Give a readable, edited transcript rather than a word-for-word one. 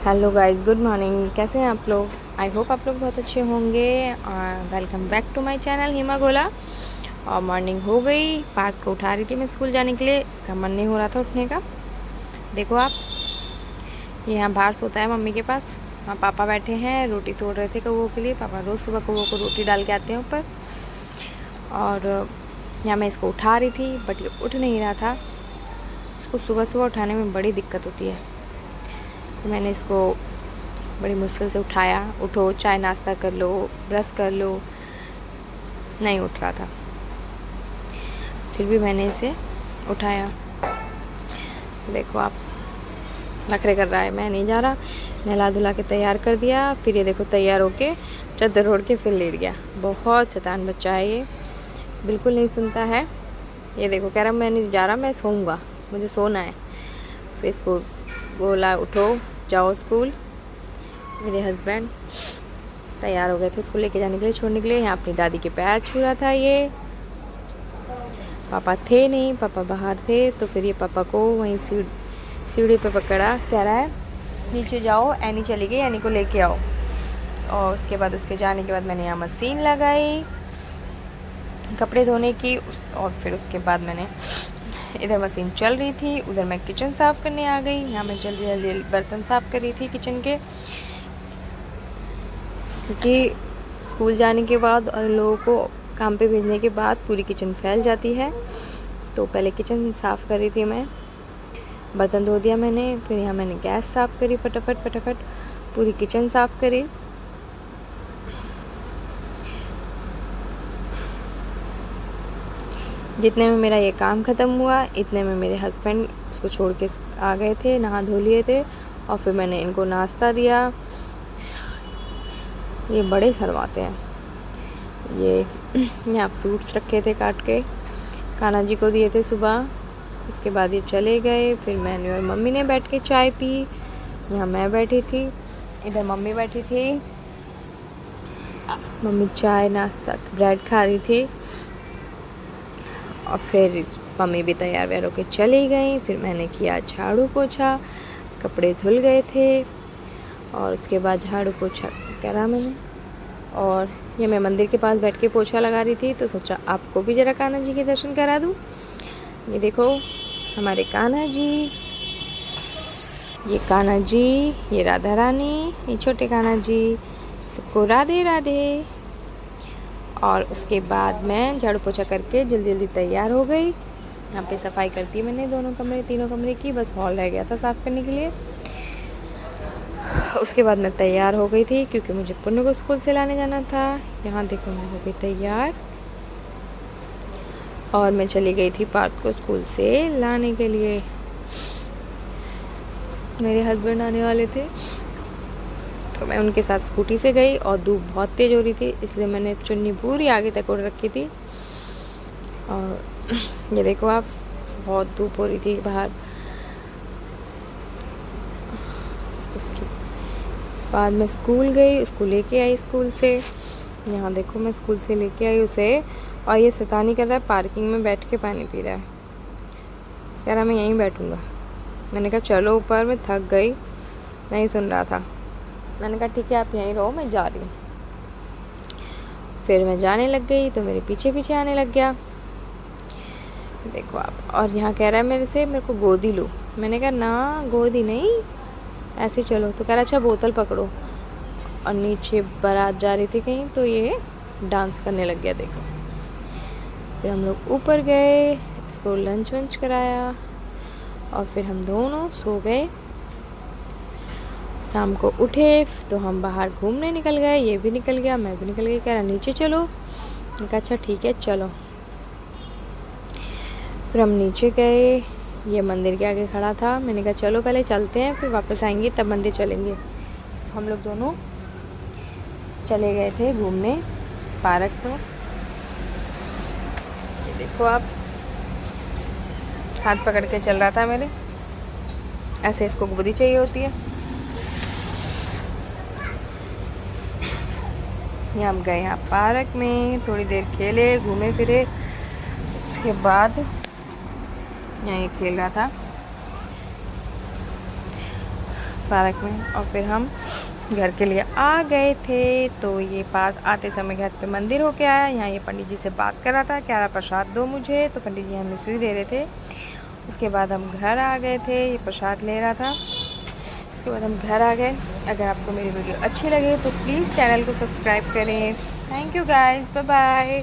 Hello guys, good morning. कैसे हैं आप लोग? आई होप आप लोग बहुत अच्छे होंगे। और welcome back to my channel Hima Gola. और मॉर्निंग हो गई, पार्थ को उठा रही थी मैं स्कूल जाने के लिए। इसका मन नहीं हो रहा था उठने का। देखो आप, ये यहाँ बाहर सोता है मम्मी के पास। वहाँ पापा बैठे हैं, रोटी तोड़ रहे थे कौवों के लिए। पापा रोज़ सुबह कौवों को रोटी डाल के आते हैं ऊपर। और यहाँ मैं इसको उठा रही थी, बट ये उठ नहीं रहा था। इसको सुबह सुबह उठाने में बड़ी दिक्कत होती है, तो मैंने इसको बड़ी मुश्किल से उठाया। उठो, चाय नाश्ता कर लो, ब्रश कर लो। नहीं उठ रहा था, फिर भी मैंने इसे उठाया। देखो आप, नखरे कर रहा है, मैं नहीं जा रहा। नहला धुला के तैयार कर दिया। फिर ये देखो तैयार होके चादर ओढ़ के फिर लेट गया। बहुत शैतान बच्चा है ये, बिल्कुल नहीं सुनता है। ये देखो कह रहा मैं नहीं जा रहा, मैं सोऊंगा, मुझे सोना है। फिर इसको बोला उठो, जाओ स्कूल। मेरे हस्बैंड तैयार हो गए थे उसको लेके जाने के लिए, छोड़ने के लिए। यहाँ अपनी दादी के पैर छू रहा था ये। पापा थे नहीं, पापा बाहर थे। तो फिर ये पापा को वहीं सीढ़ी पे पकड़ा, कह रहा है नीचे जाओ, एनी चली गई, एनी को लेके आओ। और उसके बाद उसके जाने के बाद मैंने यहाँ मशीन लगाई कपड़े धोने की। और फिर उसके बाद मैंने इधर मशीन चल रही थी, उधर मैं किचन साफ़ करने आ गई। यहाँ मैं जल्दी जल्दी बर्तन साफ़ कर रही थी किचन के, क्योंकि स्कूल जाने के बाद और लोगों को काम पे भेजने के बाद पूरी किचन फैल जाती है। तो पहले किचन साफ़ कर रही थी मैं, बर्तन धो दिया मैंने। फिर यहाँ मैंने गैस साफ़ करी, फटाफट पूरी किचन साफ़ करी। जितने में मेरा ये काम ख़त्म हुआ, इतने में मेरे हस्बैंड उसको छोड़ के आ गए थे, नहा धो लिए थे। और फिर मैंने इनको नाश्ता दिया। ये बड़े शर्माते हैं। ये यहाँ फ्रूट्स रखे थे काट के, कान्हा जी को दिए थे सुबह। उसके बाद ये चले गए। फिर मैंने और मम्मी ने बैठ के चाय पी। यहाँ मैं बैठी थी, इधर मम्मी बैठी थी। मम्मी चाय नाश्ता ब्रेड खा रही थी। और फिर मम्मी भी तैयार व्यार होकर चली गई। फिर मैंने किया झाड़ू पोछा, कपड़े धुल गए थे। और उसके बाद झाड़ू पोछा करा मैंने। और ये मैं मंदिर के पास बैठ के पोछा लगा रही थी, तो सोचा आपको भी ज़रा कान्हा जी के दर्शन करा दूँ। ये देखो हमारे कान्हा जी, ये कान्हा जी, ये राधा रानी, ये छोटे कान्हा जी। सबको राधे राधे। और उसके बाद मैं झाड़ू पोछा करके जल्दी जल्दी तैयार हो गई। यहाँ पे सफाई करती मैंने तीनों कमरे की, बस हॉल रह गया था साफ़ करने के लिए। उसके बाद मैं तैयार हो गई थी, क्योंकि मुझे पुन्नू को स्कूल से लाने जाना था। यहाँ देखो मैं हो गई तैयार, और मैं चली गई थी पार्थ को स्कूल से लाने के लिए। मेरे हस्बैंड आने वाले थे, तो मैं उनके साथ स्कूटी से गई। और धूप बहुत तेज़ हो रही थी, इसलिए मैंने चुन्नी पूरी आगे तक ओढ़ रखी थी। और ये देखो आप, बहुत धूप हो रही थी बाहर। उसके बाद मैं स्कूल गई, उसको लेके आई स्कूल से। यहाँ देखो मैं स्कूल से लेके आई उसे, और ये शैतानी कर रहा है, पार्किंग में बैठ के पानी पी रहा है। कह रहा मैं यहीं बैठूँगा। मैंने कहा चलो ऊपर, मैं थक गई। नहीं सुन रहा था। मैंने कहा ठीक है आप यहीं रहो, मैं जा रही हूँ। फिर मैं जाने लग गई, तो मेरे पीछे पीछे आने लग गया। देखो आप, और यहाँ कह रहा है मेरे को गोदी लो। मैंने कहा ना, गोदी नहीं, ऐसे चलो। तो कह रहा अच्छा बोतल पकड़ो। और नीचे बारात जा रही थी कहीं, तो ये डांस करने लग गया। देखो फिर हम लोग ऊपर गए, इसको लंच वंच कराया, और फिर हम दोनों सो गए। शाम को उठे तो हम बाहर घूमने निकल गए। ये भी निकल गया, मैं भी निकल गई। कह रहा नीचे चलो। मैंने कहा अच्छा ठीक है चलो। फिर हम नीचे गए, ये मंदिर के आगे खड़ा था। मैंने कहा चलो पहले चलते हैं, फिर वापस आएंगे तब मंदिर चलेंगे। हम लोग दोनों चले गए थे घूमने पार्क में। ये देखो आप, हाथ पकड़ के चल रहा था मेरे, ऐसे इसको गोदी चाहिए होती है। ये हम गए यहाँ पार्क में, थोड़ी देर खेले, घूमे फिरे। उसके बाद यहाँ ये खेल रहा था, पार्क में, और फिर हम घर के लिए आ गए थे। तो ये पार्क आते समय घर पे मंदिर होके आया। यहाँ ये पंडित जी से बात कर रहा था, क्या प्रसाद दो मुझे, तो पंडित जी हमें मिश्री दे रहे थे। उसके बाद हम घर आ गए थे, ये प्रसाद ले रहा था। उसके बाद हम घर आ गए। अगर आपको मेरी वीडियो अच्छी लगे तो प्लीज़ चैनल को सब्सक्राइब करें। Thank you guys, bye bye.